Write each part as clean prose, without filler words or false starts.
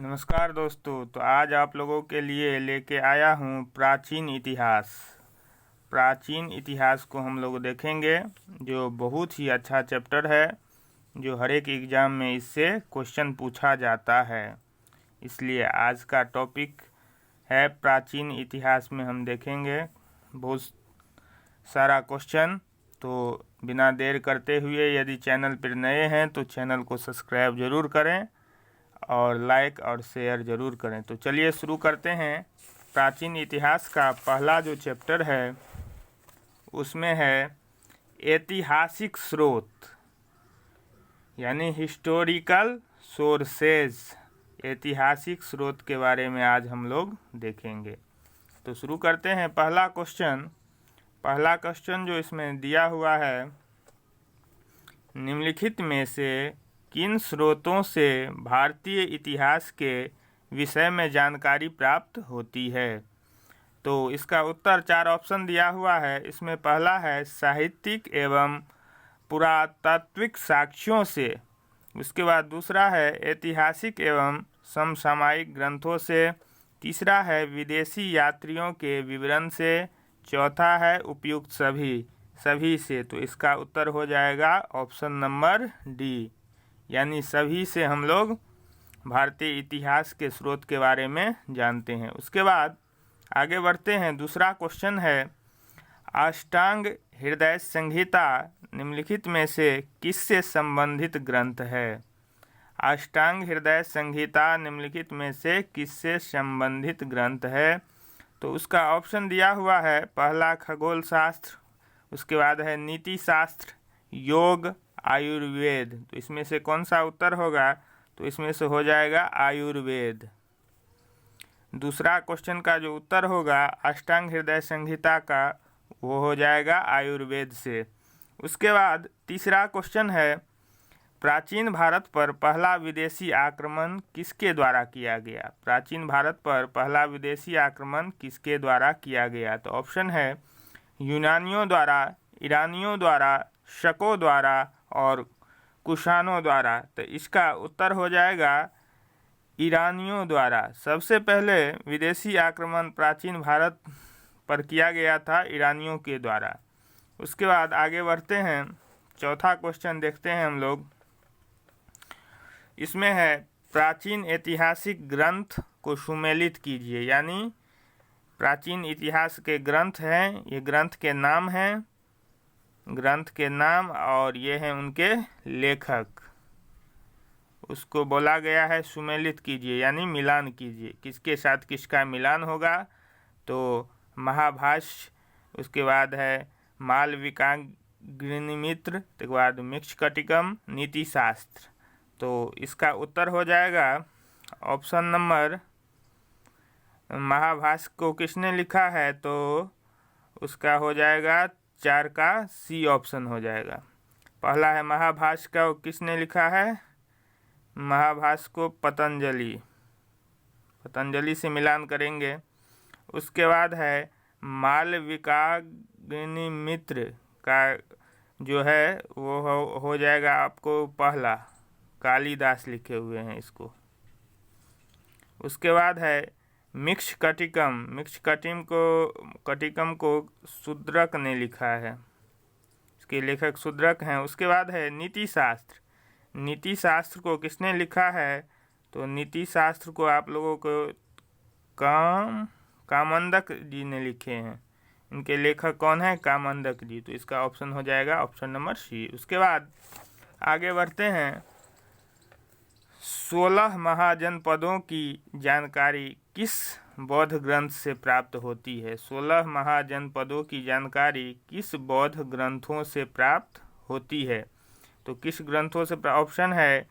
नमस्कार दोस्तों। तो आज आप लोगों के लिए लेके आया हूँ प्राचीन इतिहास। प्राचीन इतिहास को हम लोग देखेंगे, जो बहुत ही अच्छा चैप्टर है, जो हर एक एग्ज़ाम में इससे क्वेश्चन पूछा जाता है। इसलिए आज का टॉपिक है प्राचीन इतिहास में हम देखेंगे बहुत सारा क्वेश्चन। तो बिना देर करते हुए, यदि चैनल पर नए हैं तो चैनल को सब्सक्राइब ज़रूर करें और लाइक और शेयर ज़रूर करें। तो चलिए शुरू करते हैं। प्राचीन इतिहास का पहला जो चैप्टर है उसमें है ऐतिहासिक स्रोत, यानी हिस्टोरिकल सोर्सेज। ऐतिहासिक स्रोत के बारे में आज हम लोग देखेंगे। तो शुरू करते हैं। पहला क्वेश्चन जो इसमें दिया हुआ है, निम्नलिखित में से किन स्रोतों से भारतीय इतिहास के विषय में जानकारी प्राप्त होती है? तो इसका उत्तर 4 ऑप्शन दिया हुआ है। इसमें पहला है साहित्यिक एवं पुरातात्विक साक्ष्यों से, उसके बाद दूसरा है ऐतिहासिक एवं समसामयिक ग्रंथों से, तीसरा है विदेशी यात्रियों के विवरण से, चौथा है उपयुक्त सभी से। तो इसका उत्तर हो जाएगा ऑप्शन नंबर डी, यानी सभी से हम लोग भारतीय इतिहास के स्रोत के बारे में जानते हैं। उसके बाद आगे बढ़ते हैं। दूसरा क्वेश्चन है अष्टांग हृदय संहिता निम्नलिखित में से किससे संबंधित ग्रंथ है? अष्टांग हृदय संहिता निम्नलिखित में से किससे संबंधित ग्रंथ है? तो उसका ऑप्शन दिया हुआ है। पहला खगोल शास्त्र, उसके बाद है नीति शास्त्र, योग, आयुर्वेद। तो इसमें से कौन सा उत्तर होगा? तो इसमें से हो जाएगा आयुर्वेद। दूसरा क्वेश्चन का जो उत्तर होगा अष्टांग हृदय संहिता का, वो हो जाएगा आयुर्वेद से। उसके बाद तीसरा क्वेश्चन है प्राचीन भारत पर पहला विदेशी आक्रमण किसके द्वारा किया गया? प्राचीन भारत पर पहला विदेशी आक्रमण किसके द्वारा किया गया? तो ऑप्शन है यूनानियों द्वारा, ईरानियों द्वारा, शकों द्वारा और कुषाणों द्वारा। तो इसका उत्तर हो जाएगा ईरानियों द्वारा। सबसे पहले विदेशी आक्रमण प्राचीन भारत पर किया गया था ईरानियों के द्वारा। उसके बाद आगे बढ़ते हैं। चौथा क्वेश्चन देखते हैं हम लोग। इसमें है प्राचीन ऐतिहासिक ग्रंथ को सुमेलित कीजिए, यानी प्राचीन इतिहास के ग्रंथ हैं, ये ग्रंथ के नाम और ये हैं उनके लेखक। उसको बोला गया है सुमेलित कीजिए, यानी मिलान कीजिए। किसके साथ किसका मिलान होगा? तो महाभाष्य, उसके बाद है मालविकाग्निमित्र, उसके बाद मिक्ष्कटिकम, नीति शास्त्र। तो इसका उत्तर हो जाएगा ऑप्शन नंबर, महाभाष्य को किसने लिखा है? तो उसका हो जाएगा 4 का सी ऑप्शन हो जाएगा। पहला है महाभाष्य का किसने लिखा है? महाभाष्य को पतंजलि से मिलान करेंगे। उसके बाद है मालविकाग्निमित्र का जो है वो हो जाएगा आपको पहला, कालिदास लिखे हुए हैं इसको। उसके बाद है मिक्ष्कटिकम को शूद्रक ने लिखा है, इसके लेखक शूद्रक हैं। उसके बाद है नीति शास्त्र को किसने लिखा है? तो नीति शास्त्र को आप लोगों को कामंदक जी ने लिखे हैं। इनके लेखक कौन है? कामंदक जी। तो इसका ऑप्शन हो जाएगा ऑप्शन नंबर सी। उसके बाद आगे बढ़ते हैं। 16 महाजनपदों की जानकारी किस बौद्ध ग्रंथ से प्राप्त होती है? 16 महाजनपदों की जानकारी किस बौद्ध ग्रंथों से प्राप्त होती है? तो किस ग्रंथों से? ऑप्शन है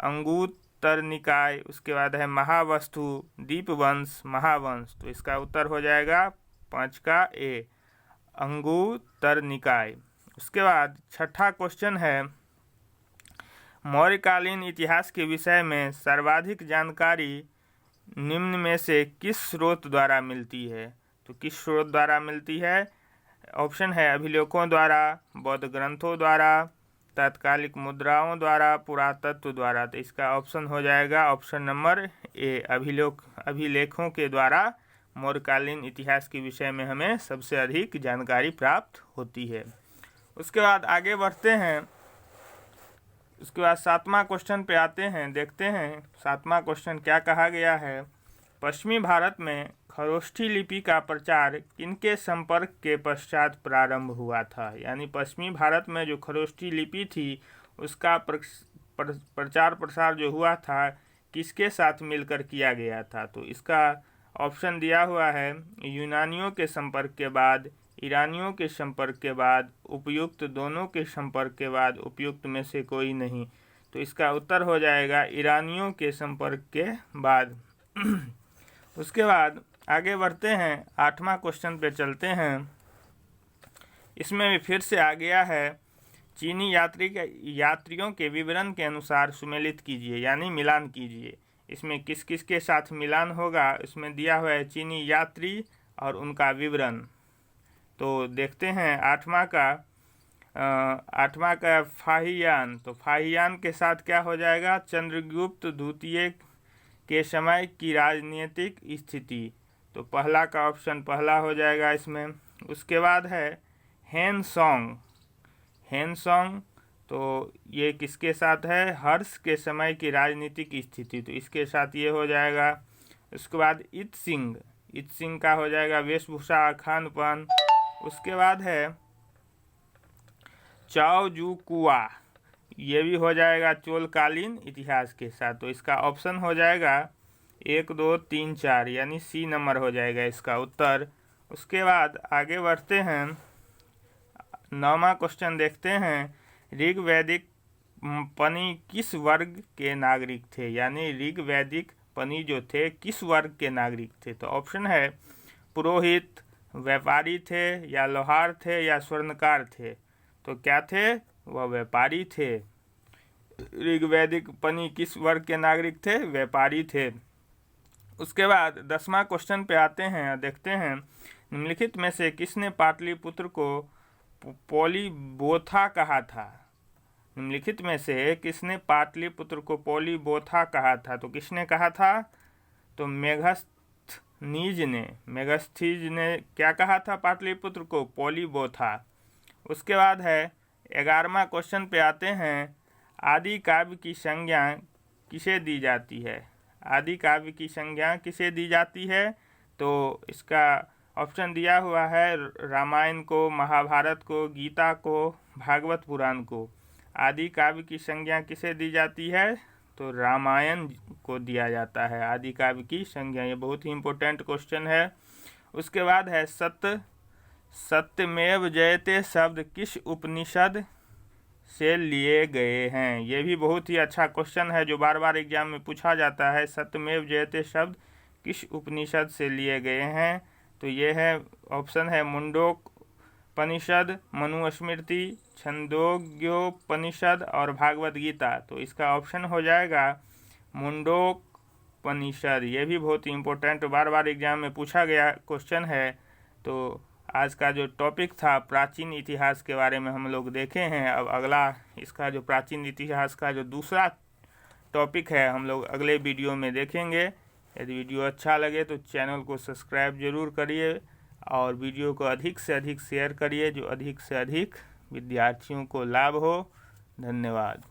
अंगुत्तर निकाय, उसके बाद है महावस्तु, दीपवंश, महावंश। तो इसका उत्तर हो जाएगा 5 का ए, अंगुत्तर निकाय। उसके बाद छठा क्वेश्चन है मौर्यकालीन इतिहास के विषय में सर्वाधिक जानकारी निम्न में से किस स्रोत द्वारा मिलती है? तो किस स्रोत द्वारा मिलती है? ऑप्शन है अभिलेखों द्वारा, बौद्ध ग्रंथों द्वारा, तात्कालिक मुद्राओं द्वारा, पुरातत्व द्वारा। तो इसका ऑप्शन हो जाएगा ऑप्शन नंबर ए, अभिलेखों के द्वारा मौर्यकालीन इतिहास के विषय में हमें सबसे अधिक जानकारी प्राप्त होती है। उसके बाद आगे बढ़ते हैं। उसके बाद 7वां क्वेश्चन पे आते हैं, देखते हैं 7वां क्वेश्चन क्या कहा गया है। पश्चिमी भारत में खरोष्ठी लिपि का प्रचार किनके संपर्क के पश्चात प्रारंभ हुआ था? यानी पश्चिमी भारत में जो खरोष्ठी लिपि थी उसका प्रचार प्रसार जो हुआ था किसके साथ मिलकर किया गया था? तो इसका ऑप्शन दिया हुआ है यूनानियों के संपर्क के बाद, ईरानियों के संपर्क के बाद, उपयुक्त दोनों के संपर्क के बाद, उपयुक्त में से कोई नहीं। तो इसका उत्तर हो जाएगा ईरानियों के संपर्क के बाद। उसके बाद आगे बढ़ते हैं, 8वां क्वेश्चन पे चलते हैं। इसमें भी फिर से आ गया है चीनी यात्रियों के विवरण के अनुसार सुमेलित कीजिए, यानी मिलान कीजिए। इसमें किस किस के साथ मिलान होगा? इसमें दिया हुआ है चीनी यात्री और उनका विवरण। तो देखते हैं 8वां का फाहियान। तो फाहियान के साथ क्या हो जाएगा? चंद्रगुप्त द्वितीय के समय की राजनीतिक स्थिति। तो पहला का ऑप्शन पहला हो जाएगा इसमें। उसके बाद है हेनसोंग। तो ये किसके साथ है? हर्ष के समय की राजनीतिक स्थिति। तो इसके साथ ये हो जाएगा। उसके बाद इत सिंह का हो जाएगा वेशभूषा, खान पान। उसके बाद है चाओ जू कुआ, ये भी हो जाएगा चोलकालीन इतिहास के साथ। तो इसका ऑप्शन हो जाएगा 1, 2, 3, 4, यानी सी नंबर हो जाएगा इसका उत्तर। उसके बाद आगे बढ़ते हैं, 9वां क्वेश्चन देखते हैं। ऋग्वैदिक पनी किस वर्ग के नागरिक थे? यानी ऋग्वैदिक पनी जो थे किस वर्ग के नागरिक थे? तो ऑप्शन है पुरोहित, व्यापारी थे, या लोहार थे, या स्वर्णकार थे। तो क्या थे? वह व्यापारी थे। ऋग्वैदिक पनी किस वर्ग के नागरिक थे? व्यापारी थे। उसके बाद 10वां क्वेश्चन पे आते हैं, देखते हैं निम्नलिखित में से किसने पाटलिपुत्र को पोलीबोथा कहा था? निम्नलिखित में से किसने पाटलिपुत्र को पोलीबोथा कहा था? तो किसने कहा था? तो मेगस्थनीज ने क्या कहा था पाटलिपुत्र को? पोलीबोथा। उसके बाद है 11वां क्वेश्चन पे आते हैं। आदि काव्य की संज्ञा किसे दी जाती है? आदि काव्य की संज्ञा किसे दी जाती है? तो इसका ऑप्शन दिया हुआ है रामायण को, महाभारत को, गीता को, भागवत पुराण को। आदि काव्य की संज्ञा किसे दी जाती है? तो रामायण को दिया जाता है आदि काव्य की संज्ञा। ये बहुत ही इम्पोर्टेंट क्वेश्चन है। उसके बाद है सत्यमेव जयते शब्द किस उपनिषद से लिए गए हैं? ये भी बहुत ही अच्छा क्वेश्चन है जो बार बार एग्जाम में पूछा जाता है। सत्यमेव जयते शब्द किस उपनिषद से लिए गए हैं? तो ये है ऑप्शन है मुंडकोपनिषद, मनुस्मृति, छंदोग्योपनिषद और भागवत गीता। तो इसका ऑप्शन हो जाएगा मुंडकोपनिषद। ये भी बहुत ही इम्पोर्टेंट बार बार एग्जाम में पूछा गया क्वेश्चन है। तो आज का जो टॉपिक था प्राचीन इतिहास के बारे में हम लोग देखे हैं। अब अगला इसका जो प्राचीन इतिहास का जो दूसरा टॉपिक है हम लोग अगले वीडियो में देखेंगे। यदि वीडियो अच्छा लगे तो चैनल को सब्सक्राइब जरूर करिए और वीडियो को अधिक से अधिक शेयर करिए जो अधिक से अधिक विद्यार्थियों को लाभ हो। धन्यवाद।